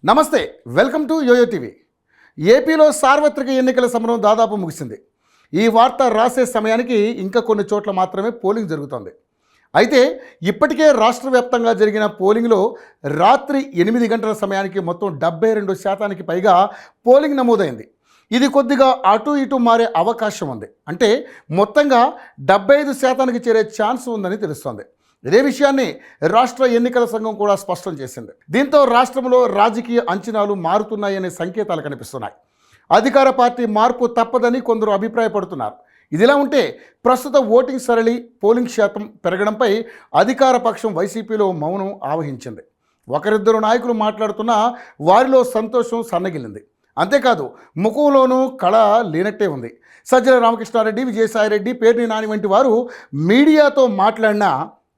నమస్తే, welcome to yo-yo TV. ఏపీలో సార్వత్రిక ఎన్నికల సమరం దాదాపు ముగిసింది. ఈ వార్త రాసే సమయానికి ఇంకా కొన్ని చోట్ల మాత్రమే పోలింగ్ జరుగుతోంది. అయితే ఇప్పటికే రాష్ట్ర వ్యాప్తంగా జరిగిన పోలింగ్లో రాత్రి 8 గంటల సమయానికి మొత్తం 72% పైగా పోలింగ్ నమోదైంది. ఇది కొద్దిగా అటు ఇటు మారే అవకాశం ఉంది. అంటే మొత్తంగా 75% చేరే ఛాన్స్ ఉందని తెలుస్తోంది. ఇదే విషయాన్ని రాష్ట్ర ఎన్నికల సంఘం కూడా స్పష్టం చేసింది. దీంతో రాష్ట్రంలో రాజకీయ అంచనాలు మారుతున్నాయనే సంకేతాలు కనిపిస్తున్నాయి. అధికార పార్టీ మార్పు తప్పదని కొందరు అభిప్రాయపడుతున్నారు. ఇదిలా ఉంటే ప్రస్తుత ఓటింగ్ సరళి, పోలింగ్ శాతం పెరగడంపై అధికార పక్షం వైసీపీలో మౌనం ఆవహించింది. ఒకరిద్దరు నాయకులు మాట్లాడుతున్నా వారిలో సంతోషం సన్నగిల్లింది. అంతేకాదు ముఖంలోనూ కళ లేనట్టే ఉంది. సజ్జల రామకృష్ణారెడ్డి, విజయసాయిరెడ్డి, పేర్ని నాని వంటి వారు మీడియాతో మాట్లాడినా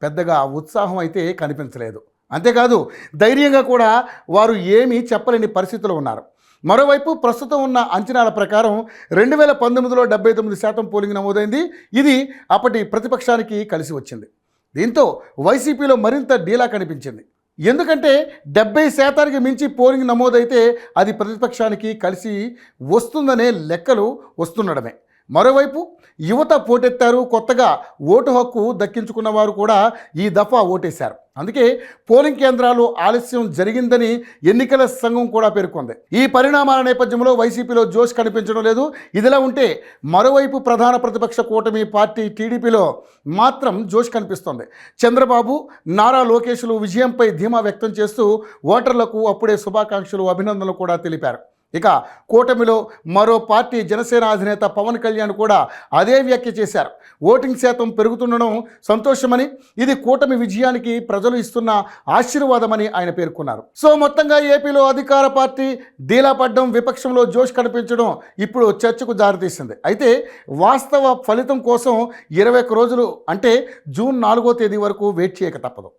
పెద్దగా ఉత్సాహం అయితే కనిపించలేదు. అంతేకాదు ధైర్యంగా కూడా వారు ఏమీ చెప్పలేని పరిస్థితిలో ఉన్నారు. మరోవైపు ప్రస్తుతం ఉన్న అంచనాల ప్రకారం 2019లో 79% పోలింగ్ నమోదైంది. ఇది అప్పటి ప్రతిపక్షానికి కలిసి వచ్చింది. దీంతో వైసీపీలో మరింత డీలా కనిపించింది. ఎందుకంటే 70% మించి పోలింగ్ నమోదైతే అది ప్రతిపక్షానికి కలిసి వస్తుందనే లెక్కలు వస్తుండడమే. మరోవైపు యువత పోటెత్తారు. కొత్తగా ఓటు హక్కు దక్కించుకున్న వారు కూడా ఈ దఫా ఓటేశారు. అందుకే పోలింగ్ కేంద్రాలు ఆలస్యం జరిగిందని ఎన్నికల సంఘం కూడా పేర్కొంది. ఈ పరిణామాల నేపథ్యంలో వైసీపీలో జోష్ కనిపించడం లేదు. ఇదిలా ఉంటే మరోవైపు ప్రధాన ప్రతిపక్ష కూటమి పార్టీ టీడీపీలో మాత్రం జోష్ కనిపిస్తోంది. చంద్రబాబు, నారా లోకేష్లు విజయంపై ధీమా వ్యక్తం చేస్తూ ఓటర్లకు అప్పుడే శుభాకాంక్షలు, అభినందనలు కూడా తెలిపారు. ఇక కూటమిలో మరో పార్టీ జనసేన అధినేత పవన్ కళ్యాణ్ కూడా అదే వ్యాఖ్య చేశారు. ఓటింగ్ శాతం పెరుగుతుండడం సంతోషమని, ఇది కూటమి విజయానికి ప్రజలు ఇస్తున్న ఆశీర్వాదమని ఆయన పేర్కొన్నారు. సో మొత్తంగా ఏపీలో అధికార పార్టీ డీలా పడ్డం, విపక్షంలో జోష్ కనిపించడం ఇప్పుడు చర్చకు దారితీసింది. అయితే వాస్తవ ఫలితం కోసం 21 రోజులు అంటే జూన్ 4వ తేదీ వరకు వెయిట్ చేయక తప్పదు.